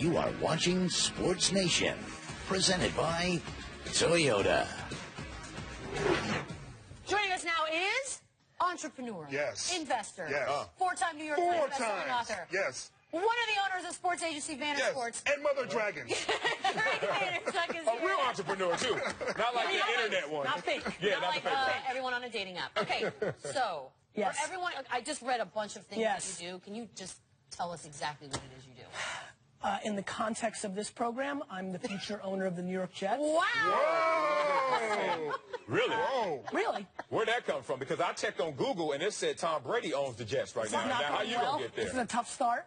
You are watching Sports Nation, presented by Toyota. Joining us now is entrepreneur, investor, four-time New York Times bestselling author. One of the owners of sports agency Vaynerchuk. And Mother Dragon. Vaynerchuk is a real entrepreneur, too. Not like the internet one. Not fake. Yeah, not like everyone on a dating app. Okay, so for everyone, I just read a bunch of things that you do. Can you just tell us exactly what it is you do? In the context of this program, I'm the future owner of the New York Jets. Wow! Whoa! Really? Whoa. Really? Where'd that come from? Because I checked on Google, and it said Tom Brady owns the Jets right now. Now, how you going to get there? This is a tough start.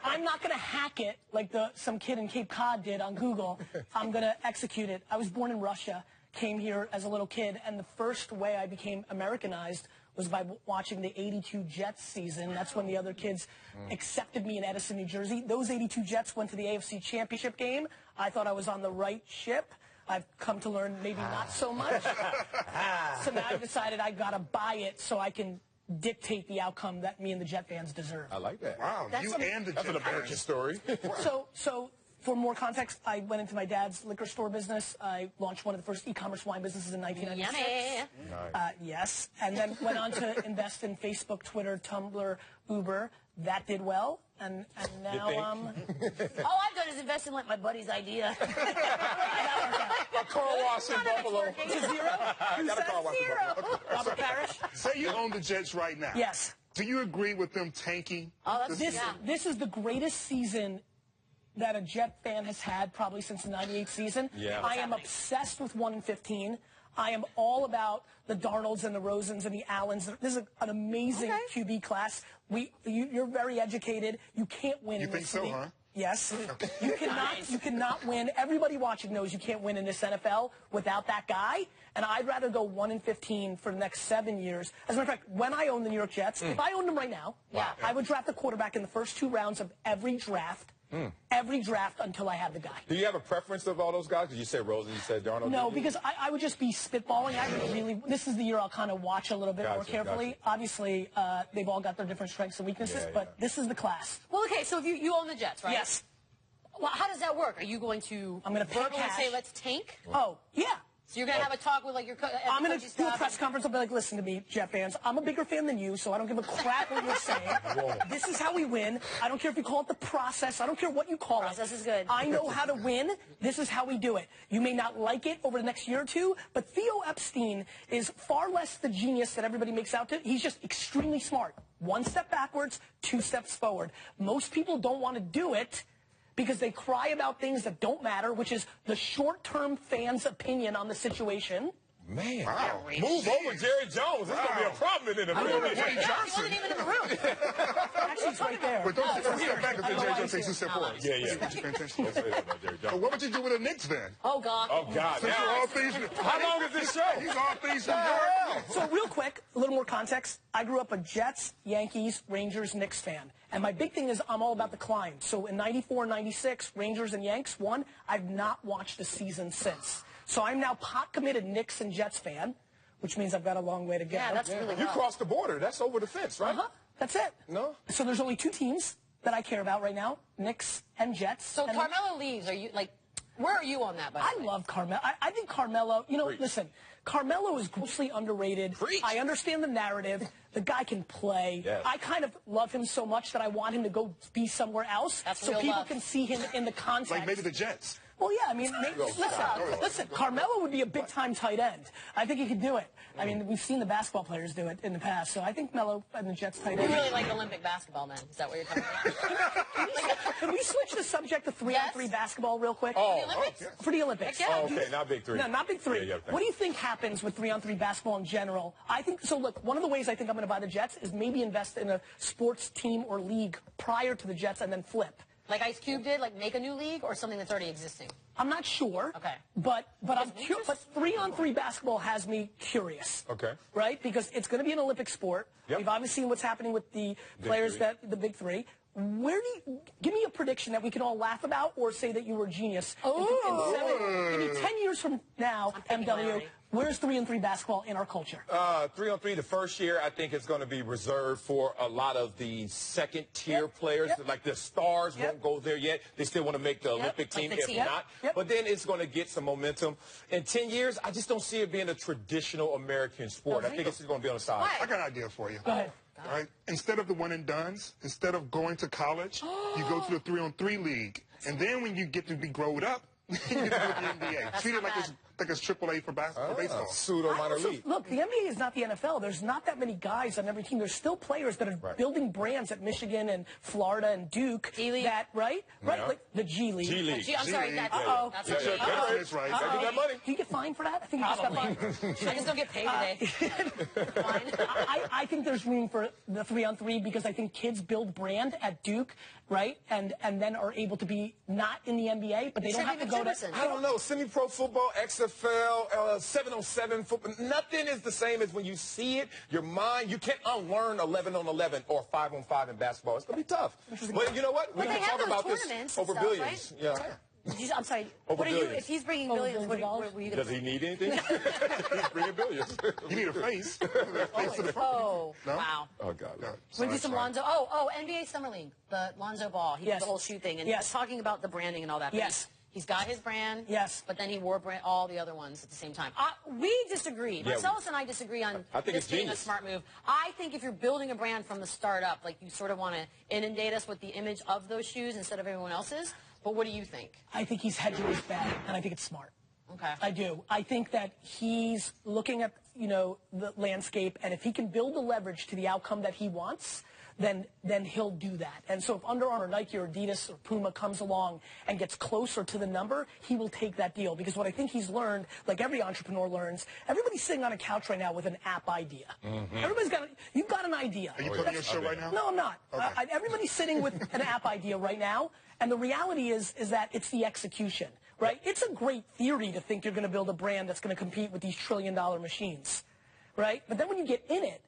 I'm not going to hack it like some kid in Cape Cod did on Google. I'm going to execute it. I was born in Russia, came here as a little kid, and the first way I became Americanized was by watching the 82 Jets season. That's when the other kids accepted me in Edison, New Jersey. Those 82 Jets went to the AFC Championship game. I thought I was on the right ship. I've come to learn maybe not so much. So now I've decided I got to buy it so I can dictate the outcome that me and the Jet fans deserve. I like that. Wow, that's you and the Jet an American fans. story. So for more context, I went into my dad's liquor store business. I launched one of the first e-commerce wine businesses in 1996. Yummy. Yes. And then went on to invest in Facebook, Twitter, Tumblr, Uber. That did well. And now, all I've done is invest in, like, my buddy's idea. A car wash in Buffalo. It's a zero? I got a car wash in Buffalo. Robert Parrish? Say you own the Jets right now. Yes. Do you agree with them tanking? Oh, that's This is the greatest season that a Jet fan has had probably since the 98 season. Yeah. I am obsessed with 1-15. I am all about the Darnolds and the Rosens and the Allens. This is an amazing QB class. You're very educated. You can't win in this league. You think so, huh? Yes. You cannot win. Everybody watching knows you can't win in this NFL without that guy. And I'd rather go 1-15 for the next 7 years. As a matter of fact, when I own the New York Jets, if I owned them right now, I would draft a quarterback in the first 2 rounds of every draft. Every draft until I have the guy. Do you have a preference of all those guys? Did you say Rosen? You said Darnold? No, because I would just be spitballing. This is the year I'll kind of watch a little bit more carefully. Obviously, they've all got their different strengths and weaknesses, but this is the class. Well, okay, so if you own the Jets, right? Yes. Well, how does that work? Are you going to verbally say, let's tank? Oh, yeah. So you're going to have a talk with, like, your I'm going to do a press conference. I'll be like, listen to me, Jet fans. I'm a bigger fan than you, so I don't give a crap what you're saying. This is how we win. I don't care if you call it the process. I don't care what you call it. Process is good. I know how to win. This is how we do it. You may not like it over the next year or two, but Theo Epstein is far less the genius that everybody makes out to. He's just extremely smart. 1 step backwards, 2 steps forward. Most people don't want to do it because they cry about things that don't matter, which is the short-term fans' opinion on the situation. Man, move over Jerry Jones. There's going to be a problem in the room. Jerry Johnson. He wasn't even in the room. Actually, it's right there. But don't step back and say Jerry Jones takes 2 steps forward. Yeah. So what would you do with the Knicks then? Oh, God. Oh, God. Since you're all things, how long is this show? He's all things New York. So real quick, a little more context. I grew up a Jets, Yankees, Rangers, Knicks fan. And my big thing is I'm all about the climb. So in 94, 96, Rangers and Yanks won. I've not watched a season since. So I'm now pot-committed Knicks and Jets fan, which means I've got a long way to go. Yeah, that's really You crossed the border. That's over the fence, right? That's it. No? So there's only 2 teams that I care about right now, Knicks and Jets. So Carmelo leaves. Are you, like, where are you on that, by the way? I love Carmelo. I think Carmelo, listen, Carmelo is grossly underrated. I understand the narrative. The guy can play. Yes. I kind of love him so much that I want him to go be somewhere else so people can see him in the context. Like maybe the Jets. Well, yeah, I mean, listen, Carmelo would be a big-time tight end. I think he could do it. I mean, we've seen the basketball players do it in the past, so I think Melo and the Jets tight end. You really like Olympic basketball, then? Is that what you're talking about? Can we switch the subject to 3-on-3 basketball real quick? For the Olympics? For the Olympics. Yeah. Okay, not Big 3. No, not Big 3. What do you think happens with 3-on-3 basketball in general? I think, so look, one of the ways I think I'm going to buy the Jets is maybe invest in a sports team or league prior to the Jets and then flip. Like Ice Cube did, like make a new league or something that's already existing? I'm not sure. Okay. But 3-on-3 basketball has me curious. Okay. Right? Because it's going to be an Olympic sport. Yep. We've obviously seen what's happening with the players the Big 3. Give me a prediction that we can all laugh about or say that you were a genius. Oh. Maybe 10 years from now, MW, Where's 3-on-3 basketball in our culture? 3-on-3, the first year, I think it's going to be reserved for a lot of the second-tier players. Like the stars won't go there yet. They still want to make the Olympic team, if not. But then it's going to get some momentum. In 10 years, I just don't see it being a traditional American sport. I think it's going to be on the side. I got an idea for you. Go ahead. All right. Instead of the one-and-dones, instead of going to college, you go to the 3-on-3 league. And then when you get to be grown up, you get to go to the NBA. Treat it like it's AAA for baseball. Pseudo minor league. Look, the NBA is not the NFL. There's not that many guys on every team. There's still players that are building brands at Michigan and Florida and Duke. G-League. Right? Like the G League. G-League. I'm sorry, that's That's right. Maybe that money. Do you get fined for that? I think you just got fined. I just don't get paid today. I think there's room for the 3-on-3 because I think kids build brand at Duke, right? And then are able to be not in the NBA, but they don't have to go to... I don't know. Semi-pro football, XFL, 7-on-7 football. Nothing is the same as when you see it. Your mind, you can't unlearn 11-on-11 or 5-on-5 in basketball. It's going to be tough. But you know what? We can talk about this over billions. Right? Yeah. I'm sorry. What are you? If he's bringing billions, what are you going to Does he need anything? He's bringing billions. You need a face. Oh, No? wow. Oh, God. No. We'll do some Lonzo. Oh, NBA Summer League, the Lonzo Ball. He did the whole shoe thing. And he was talking about the branding and all that. Yes. He's got his brand. Yes. But then he wore all the other ones at the same time. We disagree. Marcellus and I disagree on this being a smart move. I think if you're building a brand from the start up, like you sort of want to inundate us with the image of those shoes instead of everyone else's. But what do you think? I think he's hedging his bet, and I think it's smart. Okay. I do. I think that he's looking at, the landscape, and if he can build the leverage to the outcome that he wants, then he'll do that. And so if Under Armour, Nike, or Adidas, or Puma comes along and gets closer to the number, he will take that deal. Because what I think he's learned, like every entrepreneur learns, everybody's sitting on a couch right now with an app idea. You've got an idea. Are you putting your show right now? No, I'm not. Okay. Everybody's sitting with an app idea right now, and the reality is that it's the execution, right? It's a great theory to think you're going to build a brand that's going to compete with these trillion-dollar machines, right? But then when you get in it,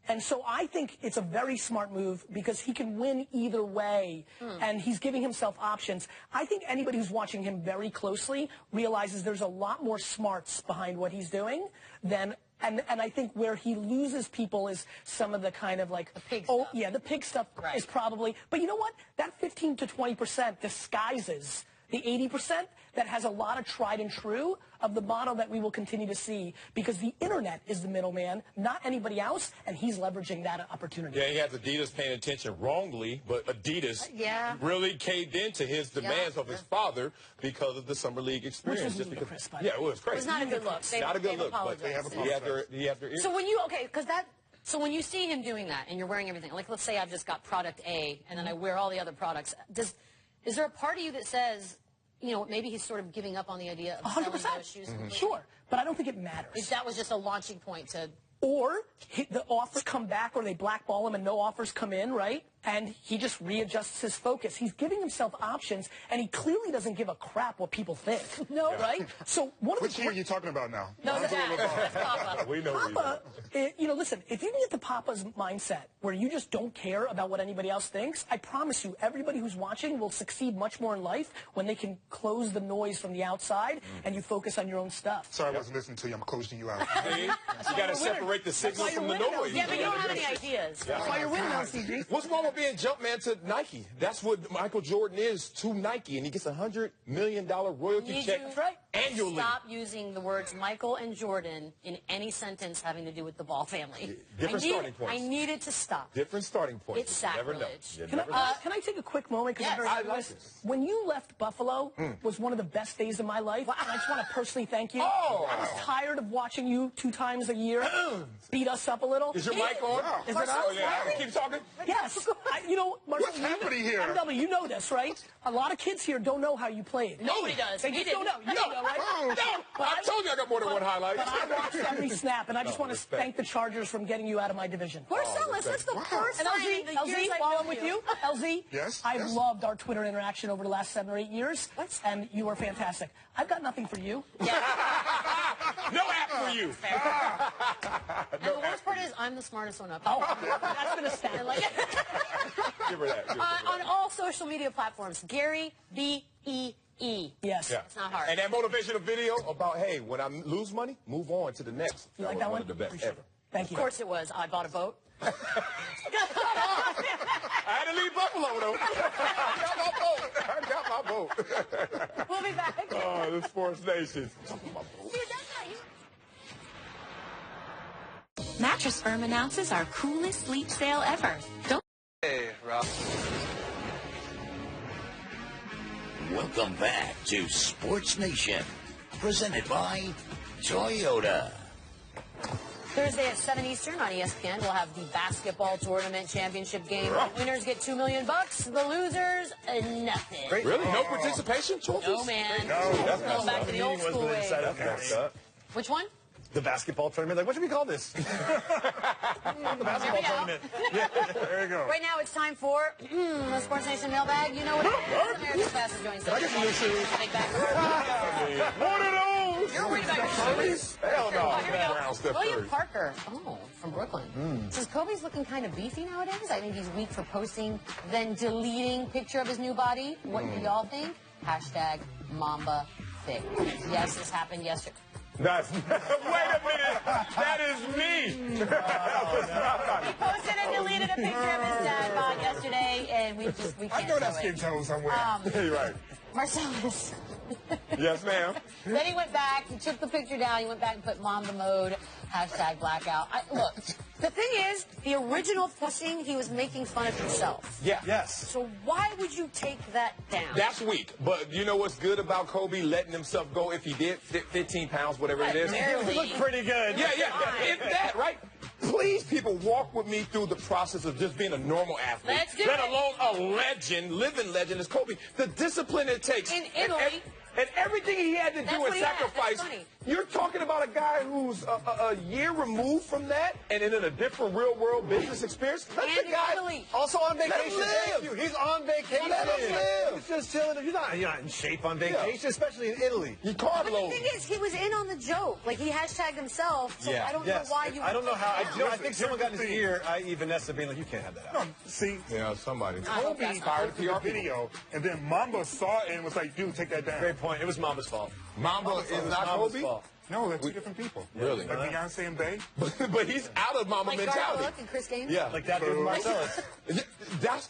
and so I think it's a very smart move because he can win either way, and he's giving himself options. I think anybody who's watching him very closely realizes there's a lot more smarts behind what he's doing than... And I think where he loses people is some of the kind of like... The pig stuff. The pig stuff is probably... But you know what? That 15 to 20% disguises the 80% that has a lot of tried and true of the model that we will continue to see because the internet is the middleman, not anybody else, and he's leveraging that opportunity. Yeah, he has Adidas paying attention wrongly, but Adidas really caved into his demands of his father because of the Summer League experience. Which was ludicrous, by the way. It was crazy. It was not a good look. Not a good look, but they have he had their ears. So when when you see him doing that and you're wearing everything, like let's say I've just got product A and then I wear all the other products, is there a part of you that says, maybe he's sort of giving up on the idea of 100%. selling those shoes? Sure, but I don't think it matters. If that was just a launching point to... Or the offers come back or they blackball him and no offers come in, right? And he just readjusts his focus. He's giving himself options, and he clearly doesn't give a crap what people think. No, right? So Which year are you talking about now? No, that's Papa. We know Papa, listen, if you can get to Papa's mindset where you just don't care about what anybody else thinks, I promise you, everybody who's watching will succeed much more in life when they can close the noise from the outside and you focus on your own stuff. Sorry, I wasn't listening to you. I'm closing you out. You got to separate the signal from the noise. Yeah, but you don't have any ideas. That's why you're winning, LCG. What's wrong with being Jumpman to Nike? That's what Michael Jordan is to Nike, and he gets $100 million royalty check annually. Stop using the words Michael and Jordan in any sentence having to do with the Ball family. Different starting points. I need it to stop. Different starting points. It's sacrilege. Can I take a quick moment? Yes. I like this. When you left Buffalo was one of the best days of my life, and I just want to personally thank you. I was tired of watching you 2 times a year beat us up a little. Is your mic on? Is it on? Yeah. Keep talking. Yes. What's happening here? MW, you know this, right? A lot of kids here don't know how you played. Nobody does. They just don't know. You don't know, right? I told you I got more than one highlight. But I watched every snap, and I just want to thank the Chargers from getting you out of my division. Marcellus, that's the first And time in the LZ, years while I've I'm with known you, LZ, Yes, I've yes. loved our Twitter interaction over the last 7 or 8 years, and you are fantastic. I've got nothing for you. No app for you. And the worst part is I'm the smartest one up. That's been a stat. Give her that. On all social media platforms, Gary B. F-E-E. Yes. Yeah. It's not hard. And that motivational video about, hey, when I lose money, move on to the next. You like was that one one? of the best ever. Thank you. Of course it was. I bought a boat. I had to leave Buffalo, though. I got my boat. We'll be back. Oh, the Sports Nation. Mattress Firm announces our coolest sleep sale ever. Don't. Hey, Rob. Welcome back to Sports Nation, presented by Toyota. Thursday at 7 Eastern on ESPN, we'll have the basketball tournament championship game. The winners get $2 million. The losers, nothing. Great. Really? No participation trophies? No, man. No, That's going back to the old school way. Which one? The basketball tournament. Like, what should we call this? The basketball tournament. Yeah, There you go. Right now, it's time for the Sports Nation mailbag. You know what it is. America's fastest growing station. Take back One of those! You're worried about your shoes? Hell no. Oh, here we go. Brown Steph William Curry. Parker, from Brooklyn, says Kobe's looking kind of beefy nowadays. I think he's weak for posting, then deleting picture of his new body. What do y'all think? Hashtag Mamba Thick. Yes, this happened yesterday. That's, wait a minute. That is me. He posted and deleted a picture of his dad bod yesterday, and we can't I know that show skin it. tone somewhere. You're right. Marcellus. Yes, ma'am. Then he went back, he took the picture down, he went back and put Mamba mode, hashtag blackout. Look, the thing is, the original posting, he was making fun of himself. Yeah. Yes. So why would you take that down? That's weak. But you know what's good about Kobe letting himself go if he did 15 pounds, whatever it is? Barely. You look pretty good. Yeah. If that, right? Please, people, walk with me through the process of just being a normal athlete. Let's do let it. alone a legend, living legend as Kobe. The discipline it takes. In Italy. And everything he had to That's do what and he had. sacrifice. That's funny. You're talking about a guy who's a year removed from that and in a different real-world business experience. Let And the in guy Italy. Also on Let him vacation. live. Thank you. He's on vacation. Let him live. He's just chilling. You're not in shape on vacation, especially in Italy. He carb But the load. thing is, he was in on the joke. Like, he hashtagged himself, so I don't know why you I don't know how. I think Here's someone got in the his thing. ear, i.e. Vanessa, being like, you can't have that out. No, see, Yeah, somebody. Kobe Inspired posted PR the people. video, and then Mamba saw it and was like, dude, take that down. Great point. It was Mamba's fault. Mamba is not Mamba's Kobe? fault. No, they're two different people. Really? Like Beyonce and Bae. But he's out of Mamba like mentality. Garlock and Chris Gaines. Yeah. Like that dude Marcellus.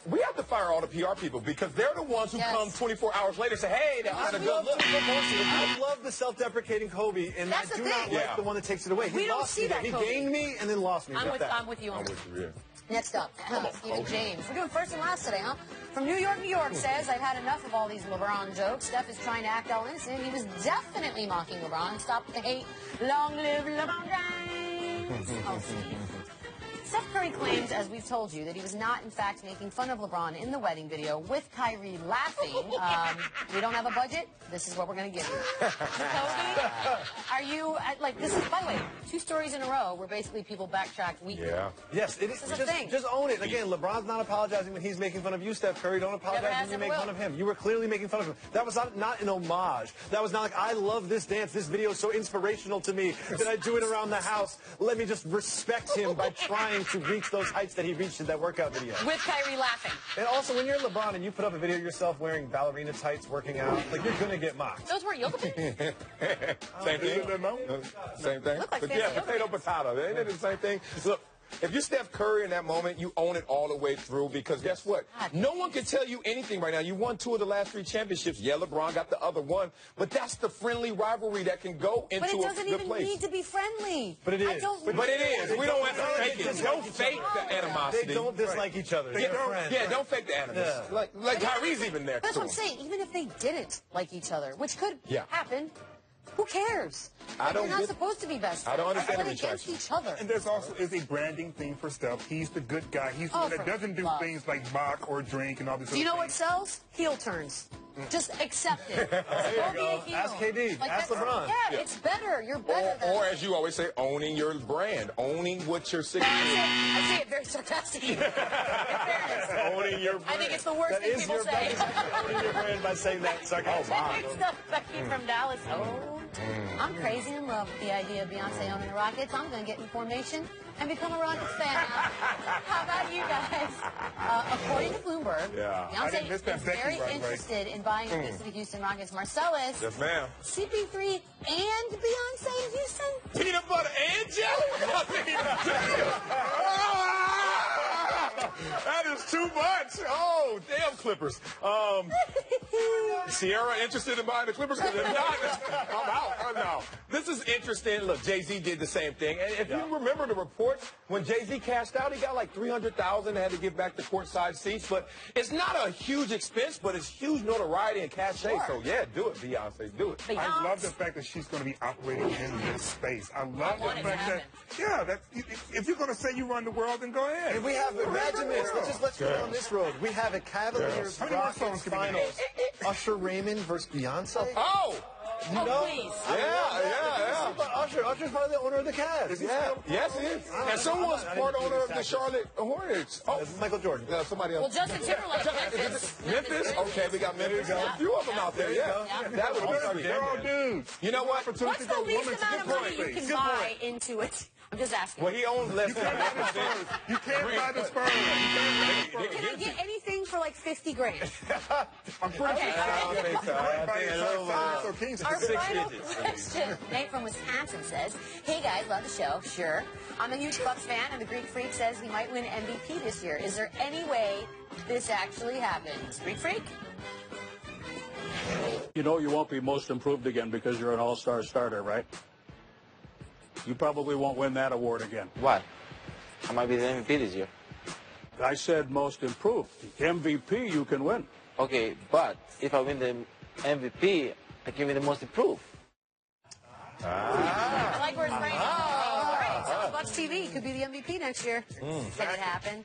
We have to fire all the PR people because they're the ones who Yes. come 24 hours later and say, hey, that was a good look. I love the self-deprecating Kobe, and That's I the do not thing. like Yeah. the one that takes it away. We He don't lost see me there. that He Kobe. gained me and then lost me. I'm Got with you on that. Yeah. Next up, Stephen James. We're doing first and last today, huh? From New York, says, I've had enough of all these LeBron jokes. Steph is trying to act all innocent. He was definitely mocking LeBron. Stop the hate. Long live LeBron James. Steph Curry claims, as we've told you, that he was not, in fact, making fun of LeBron in the wedding video with Kyrie laughing. We don't have a budget. This is what we're going to give you. Kobe, are you, this is, by the way, 2 stories in a row where basically people backtracked weekly. Yeah. Yes, it is. This is a thing. Just own it. Again, LeBron's not apologizing when he's making fun of you, Steph Curry. Don't apologize has, when you never make will. fun of him. You were clearly making fun of him. That was not an homage. That was not like, I love this dance. This video is so inspirational to me that I do it around the house. Let me just respect him by trying to reach those heights that he reached in that workout video. With Kyrie laughing. And also, when you're LeBron and you put up a video of yourself wearing ballerina tights working out, like, you're going to get mocked. Those weren't yoga pants? Same thing. Same thing. Look like But fancy yeah, yoga potato, pants. potato. Ain't it the same thing? Look, if you're Steph Curry in that moment, you own it all the way through because guess what? No one can tell you anything right now. You won 2 of the last 3 championships. Yeah, LeBron got the other one, but that's the friendly rivalry that can go into But it a doesn't good even place. need to be friendly. But it I is. don't But it is. We don't have to fake it. Just Don't like each fake other. the animosity. They don't dislike each other. They're friends. Yeah, don't fake the animus. Yeah. Like Kyrie's even there. But that's what I'm saying. Even if they didn't like each other, which could Yeah. happen, who cares? I don't You're not get- supposed to be best friends. I don't understand Play the against retraction. each other. And there's also is a branding thing for Steph. He's the good guy. He's the Oh, one that for doesn't do love. things like mock or drink and all this Do you know other what sells? Heel turns. Just accept it. There you Don't be go. a heel. Ask KD. Ask that's- LeBron. Yeah, it's better. You're better than Or as you always say, owning your brand, owning what your signature I say it very sarcastically. In fairness. owning your brand. I think it's the worst That thing is people your say. owning your brand by saying that sarcastically. Next up, Becky from Dallas. Oh, I'm crazy in love with the idea of Beyonce owning the Rockets. I'm going to get in formation and become a Rockets fan now. How about you guys? According to Bloomberg, Beyonce is very interested in buying a piece of the Houston Rockets. Marcellus, yes, ma'am. CP3 and Beyonce in Houston? Peanut butter and jelly? That is too much. Oh, damn, Clippers. Sierra interested in buying the Clippers? Because if not, I'm out. No. This is interesting. Look, Jay-Z did the same thing. And if you remember the report, when Jay-Z cashed out, he got like $300,000 and had to give back the courtside seats. But it's not a huge expense, but it's huge notoriety and cachet. Sure. So, yeah, do it, Beyonce. Do it. Beyonce. I love the fact that she's going to be operating in this space. I love the fact that, if you're going to say you run the world, then go ahead. And we have, imagine this, let's go on this road. We have a Cavaliers Rockets finals. Usher Raymond versus Beyonce. Oh! You know? Please. Yeah. Usher's part of the owner of the Cavs. Yes, he is. And someone's part owner of the Charlotte Hornets. Oh, Michael Jordan. Somebody else. Well, Justin Timberlake. Memphis? Okay, we got Memphis. A few of them out there, That would be sweet. They're all dudes. You know what? What's the least amount of money you can buy into it? I'm just asking. Well, he owns less than 100%. You can't buy the Spurs. Can I get anything for like 50 grand? I'm pretty sure. Our final question, Nate from Wisconsin says, hey guys, love the show. Sure. I'm a huge Bucks fan, and the Greek Freak says he might win MVP this year. Is there any way this actually happens? Greek Freak? You know you won't be most improved again because you're an all-star starter, right? You probably won't win that award again. Why? I might be the MVP this year. I said most improved. MVP you can win. Okay, but if I win the MVP, I can win the most improved. I like where it's raining. All right, so Bucks TV could be the MVP next year. Can it happen?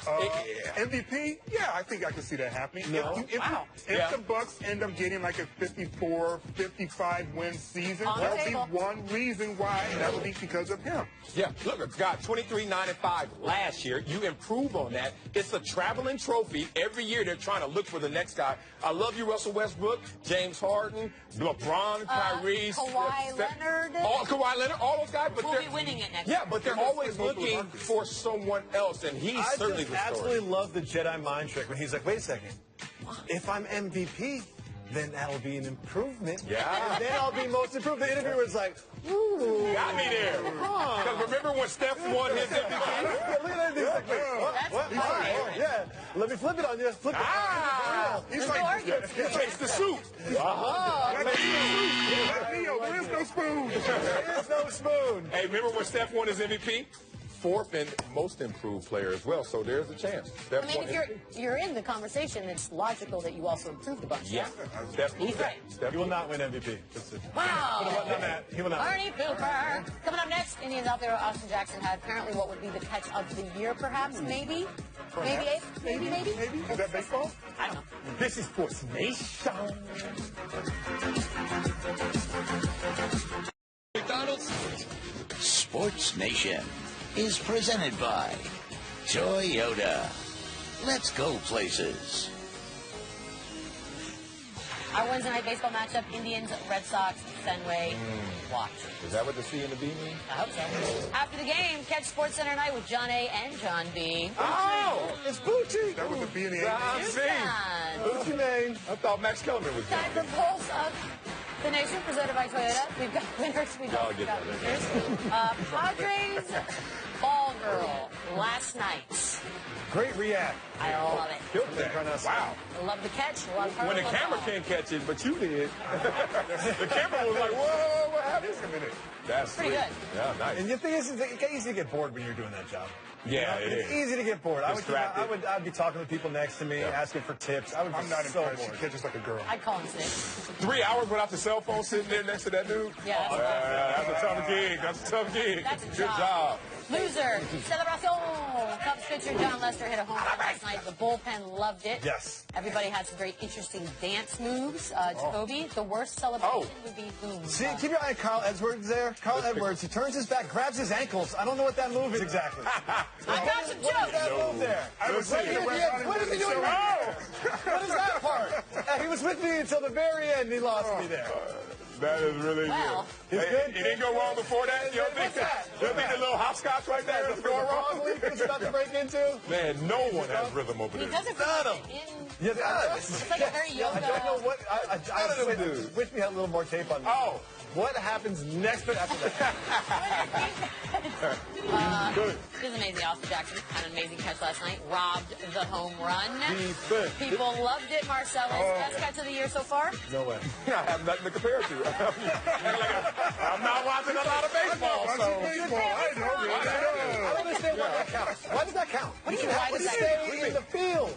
MVP? Yeah, I think I can see that happening. If the Bucks end up getting like a 54, 55 win season, that'll be one reason why, and that would be because of him. Yeah, look, got 23-9-5 last year. You improve on that. It's a traveling trophy. Every year they're trying to look for the next guy. I love you, Russell Westbrook, James Harden, LeBron, Kyrie, Kawhi Leonard. Kawhi Leonard, all those guys. But we'll be winning it next year. Yeah, but they're always looking for someone else, and he's certainly the story. I absolutely love the Jedi mind trick when he's like, wait a second. If I'm MVP, then that'll be an improvement. Yeah. And then I'll be most improved. The interviewer's like, ooh. Got me there. Because remember when Steph won his MVP? Look at that. He's like, wait, what? Yeah. Let me flip it on you. Flip it. He's like, he takes the suit. There is no spoon. There is no spoon. Hey, remember when Steph won his MVP? Fourth and most improved player as well, so there's a chance. I mean, if you're in the conversation, it's logical that you also improved a bunch. Yeah, he's right. He will not win MVP. Wow. He will not. Arnie Cooper. Coming up next, Indians outfielder Austin Jackson had apparently what would be the catch of the year, perhaps, maybe. Maybe. Is that baseball? I don't know. This is SportsNation. McDonald's Sports Nation is presented by Toyota. Let's go places. Our Wednesday night baseball matchup, Indians, Red Sox, Fenway. Watch. Is that what the C and the B mean? I hope so. After the game, catch SportsCenter Night with John A. and John B. Oh, it's Bucci. That was the B and the A. John C. Bucci name. I thought Max Kellerman was Time for Pulse of the Nation, presented by Toyota. We've got winners. We've got losers. Padres ball girl last night. Great react. I love it. Killed that. Wow. I love the catch. Love her. When the camera can't catch it, but you did. The camera was like, whoa, what happened? That's pretty good. Yeah, nice. And the thing is, it's easy to get bored when you're doing that job. Yeah, it it's is. easy to get bored. I'd be talking to people next to me, asking for tips. I'm not so impressed. She catches like a girl. I'd call him sick. 3 hours without the cell phone sitting there next to that dude? Yeah. That's a tough gig. That's a tough gig. That's a Good job. Loser. Celebración. Cubs pitcher John Lester hit a home run last night. The bullpen loved it. Yes. Everybody had some very interesting dance moves. Jacoby, the worst celebration would be whom? See, keep your eye on Carl Edwards there. Carl Edwards, he turns his back, grabs his ankles. I don't know what that move is exactly. I got some jokes. What is that move there? What is he doing? What is that part? He was with me until the very end. He lost me there. That is really Well, good. It didn't go wrong before that? You don't think that? You don't think the little hopscotch right there is going wrong? It's about to break into? Man, no one has rhythm over he there. doesn't feel Yeah, it's like a very yoga. I don't know what. I wish we had a little more tape on this. Oh. What happens next after that? This is amazing. Austin Jackson had an amazing catch last night. Robbed the home run. People loved it. Marcellus, best catch of the year so far? No way. I have nothing to compare it to. I'm not watching a lot of baseball, so. I understand why that counts. Why does that count? What do you should mean, have why to does that stay in the field.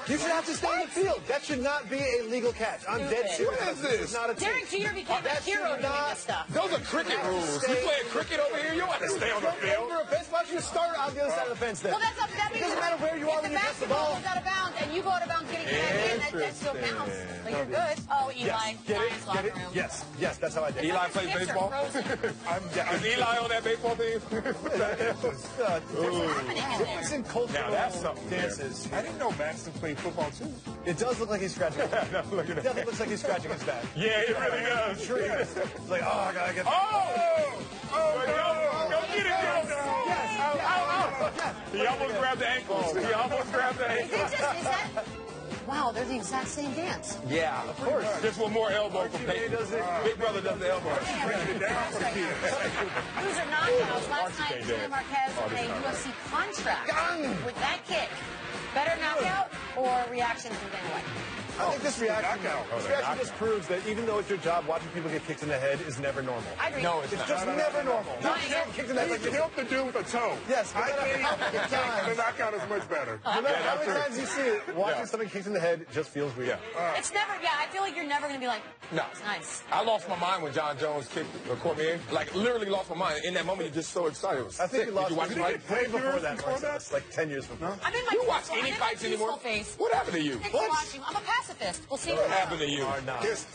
You should have to stay in the field. That should not be a legal catch. I'm dead serious. What is this? Not a Derek Jeter became a hero doing this stuff. Those are cricket rules. You playing cricket over here? You don't have to stay on the field. Why don't you start on the other side of the fence then? Well, that means it doesn't matter where you are when you if catch the the ball. basketball goes out of bounds and you go out of bounds getting back in, that still counts. Like you're good. Oh, Eli, Giants locker room. Yes, that's how I did. Eli plays baseball? Is Eli on that baseball team? It's in cultural dances. I didn't know Maxson played football too. It does look like he's scratching his back. Look at It definitely looks like he's scratching his back. Yeah, it really does. It's like, I gotta get. Go get it, He almost grabbed the ankles. He almost grabbed the ankles. Is that? Wow, they're the exact same dance. Yeah, of course. Just one more elbow from Peyton. Big brother does the elbow. Loser knockouts. Last night, Julian Marquez with a UFC contract with that kick. Better knockout or reaction from Dana White? I think this reaction just proves that even though it's your job, watching people get kicked in the head is never normal. I agree. No, It's just never normal. You kicked in the head. You helped the dude with a toe. Yes, I think the knockout is much better. No matter how many times you see it, watching somebody kicked in the head just feels weird. It's never, I feel like you're never going to be like, no. It's nice. I lost my mind when John Jones kicked Cormier. Like, literally lost my mind. In that moment, you're just so excited. It was I think sick. you lost Did you watch it? way before that. Like 10 years before. I'm in my You watch peaceful- any I'm in my fights anymore? peaceful phase. What happened to you? Thanks for watching. I'm a pacifist. We'll see you What tomorrow. happened to you? Yes.